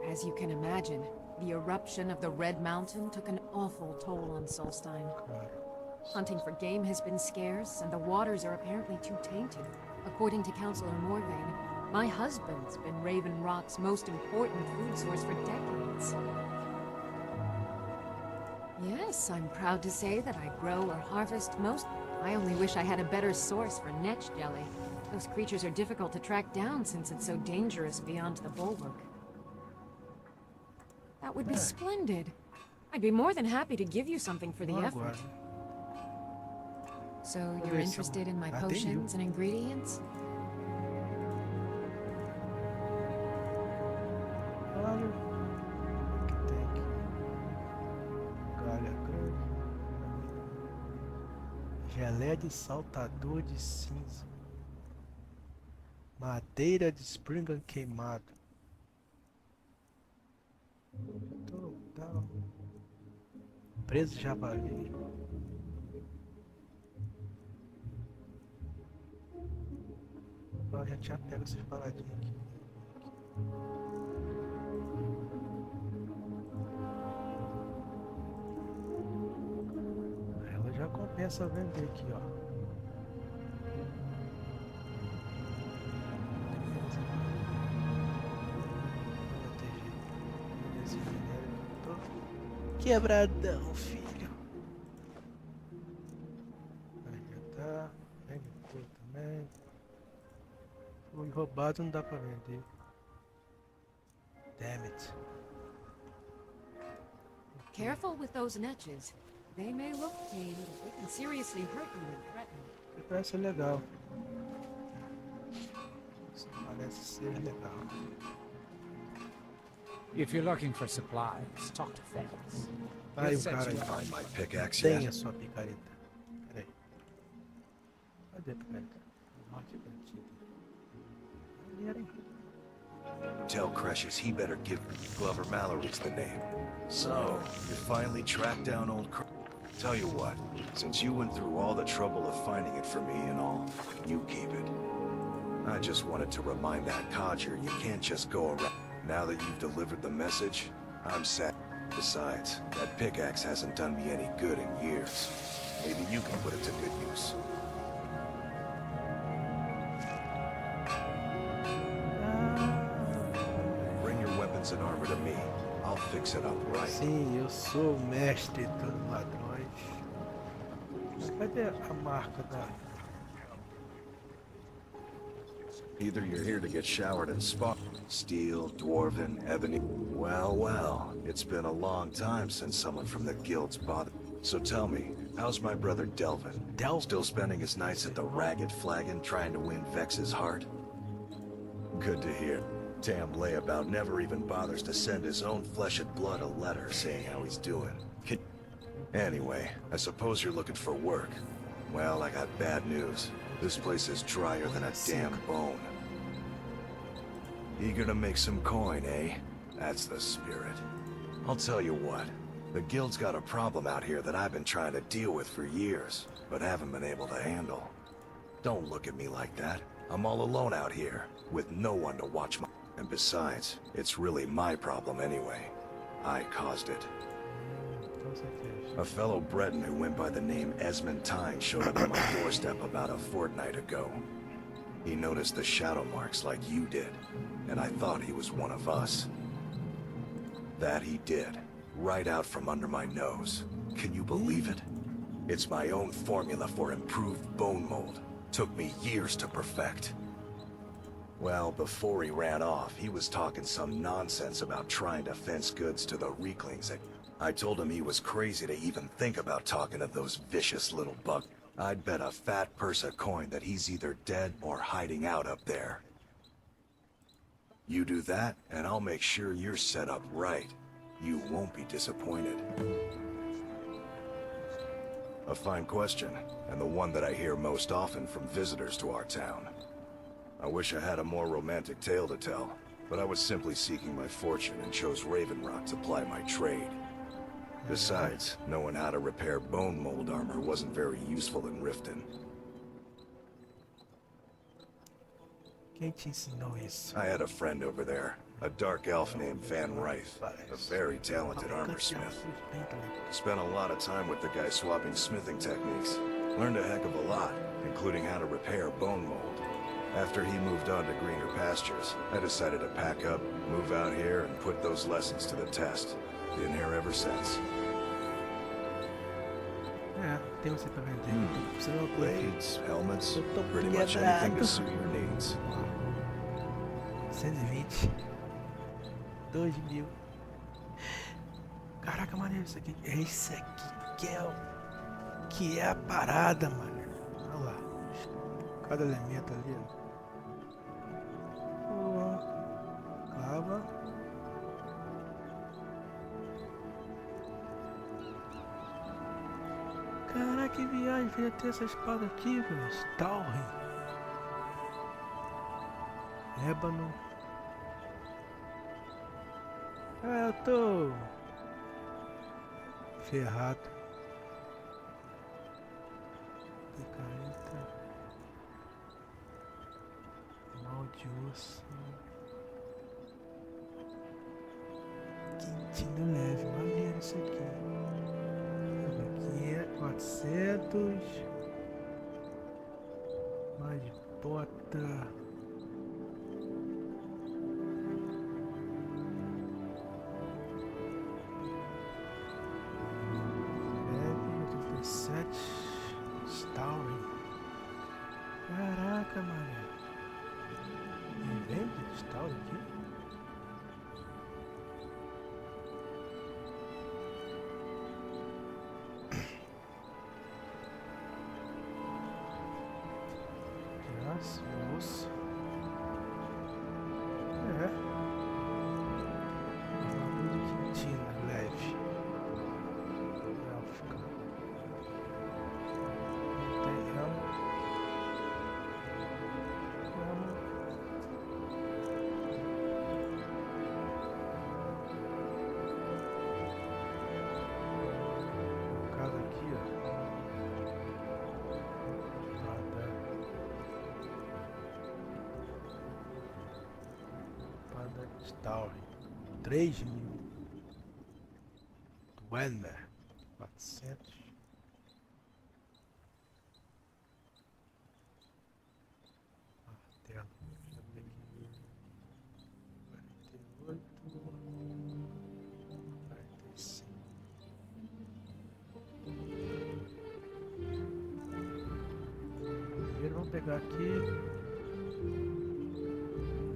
As you can imagine, the eruption of the Red Mountain took an awful toll on Solstheim. Hunting for game has been scarce, and the waters are apparently too tainted. According to Councillor Morvain, my husband's been Raven Rock's most important food source for decades. Yes, I'm proud to say that I grow or harvest most. I only wish I had a better source for netch jelly. Those creatures are difficult to track down since it's so dangerous beyond the bulwark. That would be splendid. I'd be more than happy to give you something for the effort. So, you're interested in my potions and ingredients? Geleia de saltador de cinza. Madeira de Springan queimado. Preso javali. Eu já tinha pego essas paradinhas aqui. Ela já começa a vender aqui, ó. Quebradão, filho. Aí já tá. Vende coisa também. Foi roubado, não dá pra vender. Damn it. Careful with those netches. They may look tame, but they can seriously hurt you and threaten. Parece legal. Isso parece ser legal. If you're looking for supplies, talk to Fez. Aí o cara tem a sua picareta. Peraí. Cadê a picareta? Tell Crushes he better give Glover Mallory's the name. So, you finally tracked down old Tell you what, since you went through all the trouble of finding it for me and all, you keep it. I just wanted to remind that codger you can't just go around. Now that you've delivered the message, I'm sad. Besides, that pickaxe hasn't done me any good in years. Maybe you can put it to good use. Bring your weapons and armor to me. I'll fix it up right. Sim, eu sou o mestre dos ladrões. Cadê a marca da... Either you're here to get showered in spa. Steel, dwarven, ebony. Well, well, it's been a long time since someone from the guild's bothered. So tell me, how's my brother Delvin? Still spending his nights at the Ragged Flagon trying to win Vex's heart? Good to hear. Damn layabout never even bothers to send his own flesh and blood a letter saying how he's doing. Anyway, I suppose you're looking for work. Well, I got bad news. This place is drier than a damn bone. Eager to make some coin, eh? That's the spirit. I'll tell you what. The guild's got a problem out here that I've been trying to deal with for years, but haven't been able to handle. Don't look at me like that. I'm all alone out here, with no one to watch my... And besides, it's really my problem anyway. I caused it. A fellow Breton who went by the name Esmond Tyne showed up at my doorstep about a fortnight ago. He noticed the shadow marks like you did, and I thought he was one of us. That he did, right out from under my nose. Can you believe it? It's my own formula for improved bone mold. Took me years to perfect. Well, before he ran off, he was talking some nonsense about trying to fence goods to the Reeklings. I told him he was crazy to even think about talking to those vicious little bugs. I'd bet a fat purse of coin that he's either dead or hiding out up there. You do that, and I'll make sure you're set up right. You won't be disappointed. A fine question, and the one that I hear most often from visitors to our town. I wish I had a more romantic tale to tell, but I was simply seeking my fortune and chose Raven Rock to ply my trade. Besides, knowing how to repair bone mold armor wasn't very useful in Riften. Quem te ensinou isso? I had a friend over there, a dark elf named Van Rife, a very talented armorsmith. Spent a lot of time with the guy swapping smithing techniques. Learned a heck of a lot, including how to repair bone mold. After he moved on to greener pastures, I decided to pack up, move out here, and put those lessons to the test. Been here ever since. É, tem você pra vender. Precisa de uma coisa. Blades, helmets, pretty much anything to suit your needs. 120. 2000. Caraca, maneiro isso aqui. É isso aqui que é a parada, mano. Olha lá. Cada elemento ali, ó. Porra. Clava. Caraca, que viagem, veio ter essa espada aqui, velho. Stalin. Ébano. Ah, eu tô ferrado. Picareta. Mal de osso. Quentinho leve, maneiro isso aqui. 400. Mais bota. Leve 87. Story. Caraca, mano. E vende Story aqui? Osso. É. Armadura quentina, leve. Élfica. Não tem elmo. Cada aqui, ó. Story 3000. Duender 400. Martelo, deixa eu ver aqui. 48. 45. pegar aqui.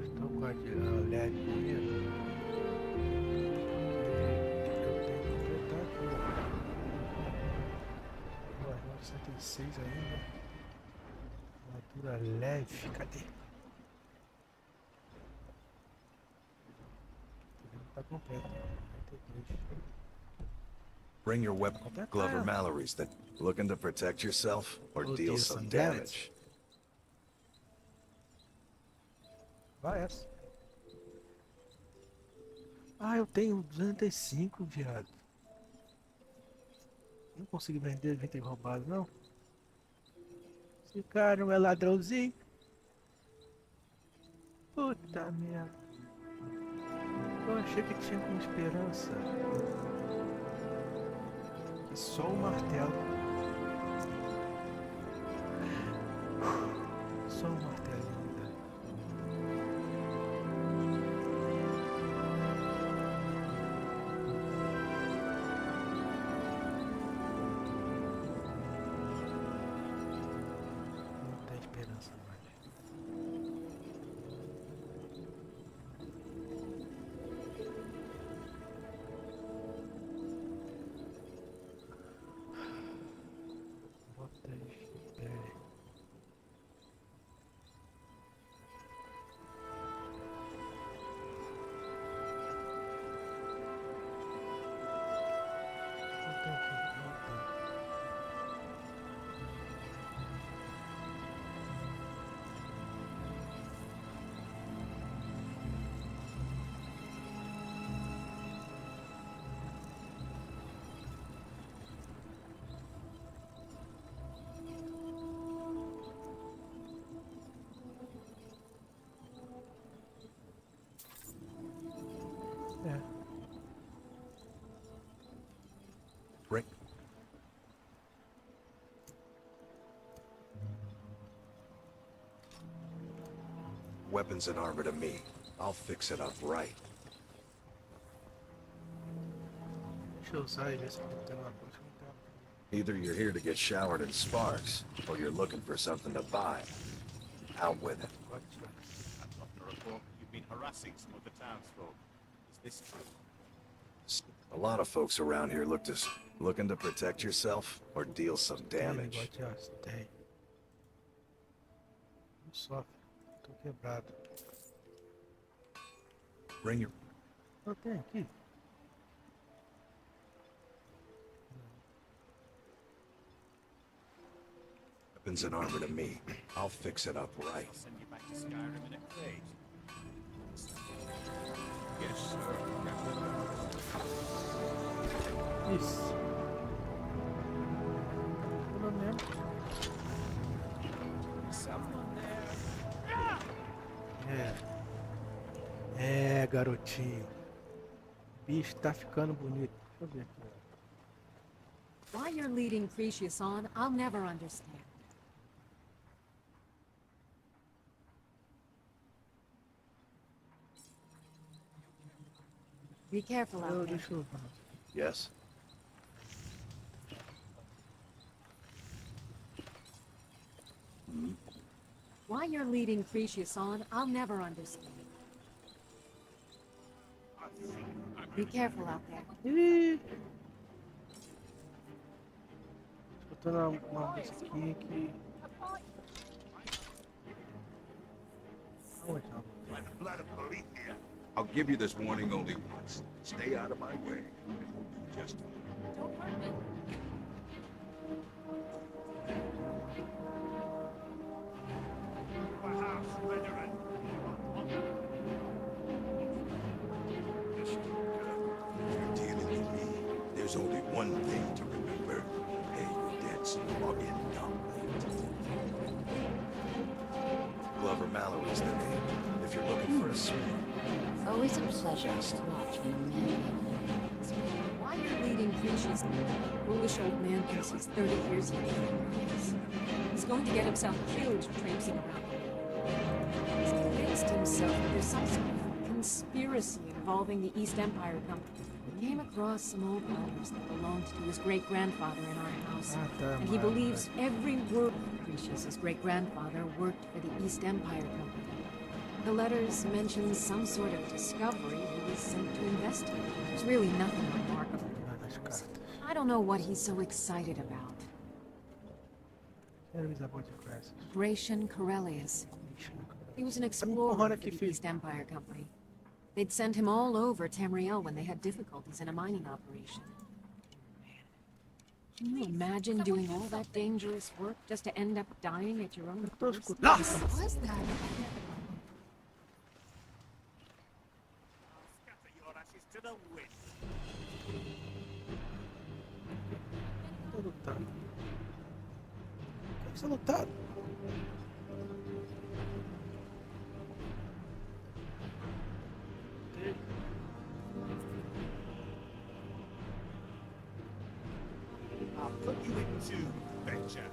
Estou com a leve aqui. Eu tenho que completar aqui. Ó, 66 ainda. Armadura leve, cadê? Não tá completo. 92. Bring your weapon, Glover Mallory's that looking to protect yourself or deal some damage. Vai essa. Ah, eu tenho 205, viado. Não consigo vender, devia ter roubado, não. Esse cara não é ladrãozinho. Puta merda. Eu achei que tinha como esperança. Que só o martelo. Só o martelo ainda. Não tem esperança mais. Botas de pele. Bota aqui, bota. É. Bring. Weapons and armor to me. I'll fix it up right. Deixa eu usar e ver se tem uma coisa que não tá. Either you're here to get showered in sparks, or you're looking for something to buy. Out with it. After a report, you've been harassing some of the townsfolk. Is this true? A lot of folks around here looking to protect yourself or deal some damage. Tem. Não sofre. Tô quebrado. Bring your Eu tenho aqui. weapons and armor to me. I'll fix it up right. I'll send you back to Skyrim in a crate. Yes, sir. Isso. Pelo menos. É, garotinho. O bicho tá ficando bonito. Deixa eu ver aqui. Why you're leading Cretius on, I'll never understand. Be careful out there. Deixa eu ver. Yes. Why you're leading Cretius on, I'll never understand. Be careful out there. Ih! Escutando uma musiquinha aqui. Aonde? I'll give you this warning only once. Stay out of my way. Just if you're dealing with me, there's only one thing to remember. Pay your debts or end up. Glover Mallory's the name. If you're looking for a swing. Always a pleasure to watch you men. Why you're leading Cretius? Foolish old man thinks he's 30 years younger than he is. He's going to get himself killed traipsing around. He's convinced himself that there's some sort of conspiracy involving the East Empire Company. came across some old letters that belonged to his great-grandfather in our house, and he believes every word of Cretius's great-grandfather worked for the East Empire Company. The letters mention some sort of discovery he was sent to investigate. There's really nothing remarkable. I don't know what he's so excited about. Gratian Corellius. He was an explorer for the East Empire Company. They'd send him all over Tamriel when they had difficulties in a mining operation. Can you imagine doing all that dangerous work just to end up dying at your own doorstep? What was that? To the wind. Você lutar. I'll put you into venture.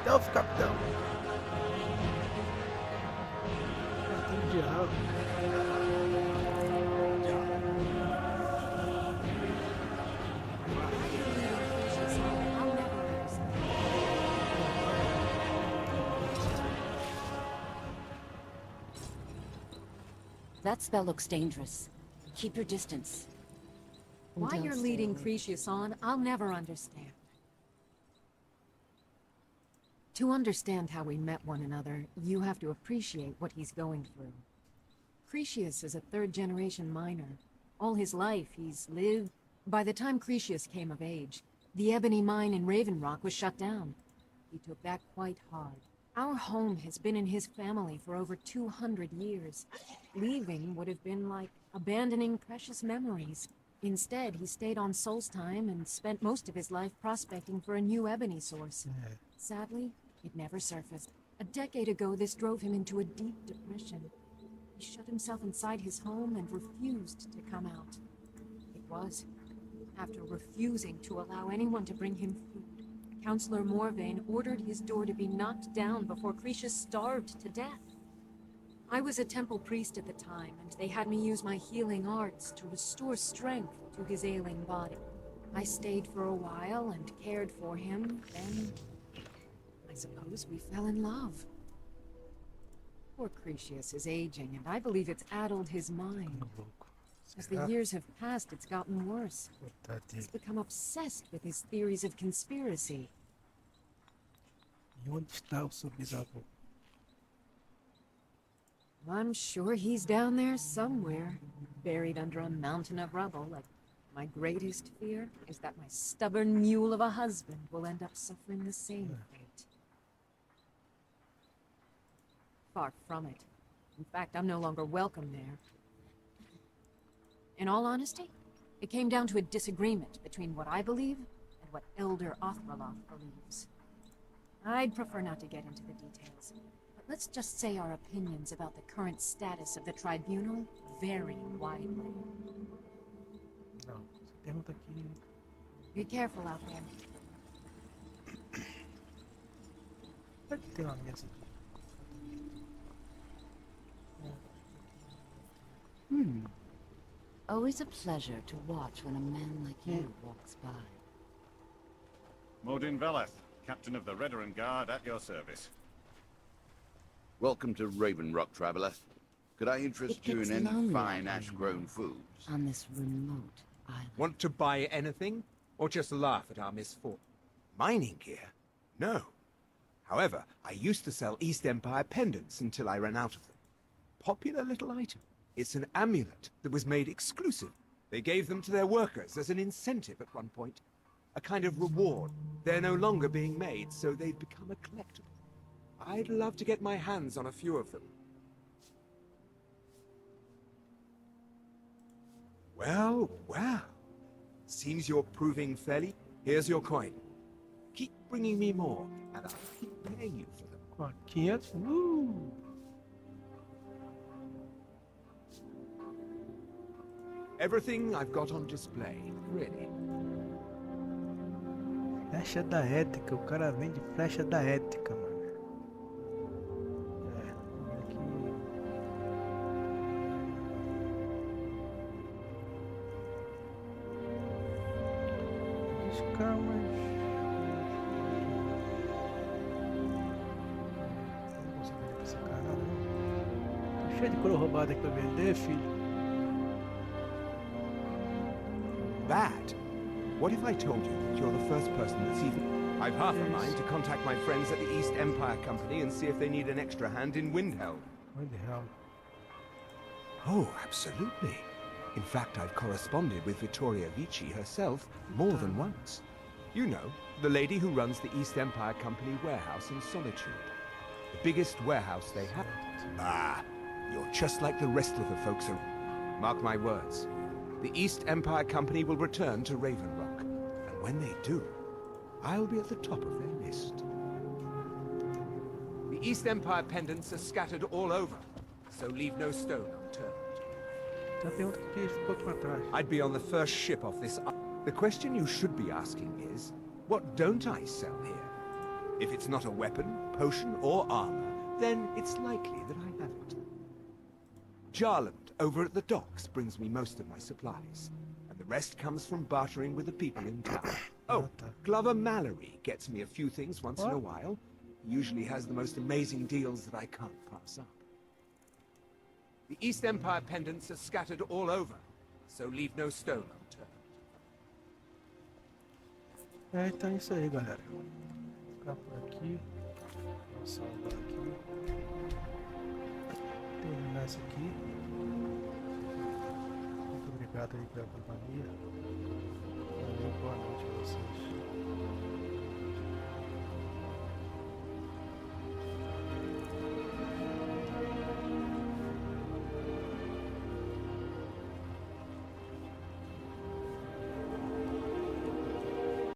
Delphi, capitão. Cartão de diabo. That spell looks dangerous. Keep your distance. Why you're leading Cretius on, I'll never understand. To understand how we met one another, you have to appreciate what he's going through. Cretius is a third-generation miner. All his life, he's lived... By the time Cretius came of age, the ebony mine in Raven Rock was shut down. He took that quite hard. Our home has been in his family for over 200 years. Leaving would have been like abandoning precious memories. Instead, he stayed on Solstheim and spent most of his life prospecting for a new ebony source. Sadly, it never surfaced. A decade ago, this drove him into a deep depression. He shut himself inside his home and refused to come out. It was after refusing to allow anyone to bring him food. Counselor Morvain ordered his door to be knocked down before Cretius starved to death. I was a temple priest at the time, and they had me use my healing arts to restore strength to his ailing body. I stayed for a while and cared for him, then I suppose we fell in love. Poor Cretius is aging, and I believe it's addled his mind. As the years have passed, it's gotten worse. He's become obsessed with his theories of conspiracy. E onde está o seu bisavô? I'm sure he's down there somewhere, buried under a mountain of rubble. Like, my greatest fear is that my stubborn mule of a husband will end up suffering the same fate. Far from it. In fact, I'm no longer welcome there. In all honesty, it came down to a disagreement between what I believe and what Elder Othraloth believes. I'd prefer not to get into the details, but let's just say our opinions about the current status of the tribunal vary widely. Não, pergunta aqui. Be careful out there. Pode ter uma mesa aqui. Always a pleasure to watch when a man like you walks by. Modin Veleth, captain of the Redoran Guard, at your service. Welcome to Raven Rock, traveler. Could I interest you in any fine ash-grown foods? On this remote island. Want to buy anything? Or just laugh at our misfortune? Mining gear? No. However, I used to sell East Empire pendants until I ran out of them. Popular little item. It's an amulet that was made exclusive. They gave them to their workers as an incentive at one point. A kind of reward. They're no longer being made, so they've become a collectible. I'd love to get my hands on a few of them. Well, well. Seems you're proving fairly. Here's your coin. keep bringing me more, and I'll keep paying you for them. Ó, 500. Everything I've got on display, really. Flecha da ética. O cara vende flecha da ética, mano. É, aqui. Escamas. Não consigo vender essa cara, não. Tô cheio de couro roubado aqui pra vender, filho. Bad. What if I told you that you're the first person that's even... I've half a mind to contact my friends at the East Empire Company and see if they need an extra hand in Windhelm. Windhelm. Oh, absolutely. In fact, I've corresponded with Vittoria Vici herself more than once. You know, the lady who runs the East Empire Company warehouse in Solitude. The biggest warehouse they have. Ah, you're just like the rest of the folks around. Mark my words. The East Empire Company will return to Raven Rock, and when they do, I'll be at the top of their list. The East Empire pendants are scattered all over, so leave no stone unturned. Já tem outro que ficou pra trás. I'd be on the first ship off this. The question you should be asking is, what don't I sell here? If it's not a weapon, potion, or armor, then it's likely that I have it. Jarland, over at the docks, brings me most of my supplies, and the rest comes from bartering with the people in town. Oh, Glover Mallory gets me a few things once in a while. He usually has the most amazing deals that I can't pass up. The East Empire pendants are scattered all over, so leave no stone unturned. É, então é isso aí, galera. Vou ficar por aqui. Vou salvar aqui. Terminar isso aqui. Muito obrigado aí pela companhia. Valeu, boa noite pra vocês.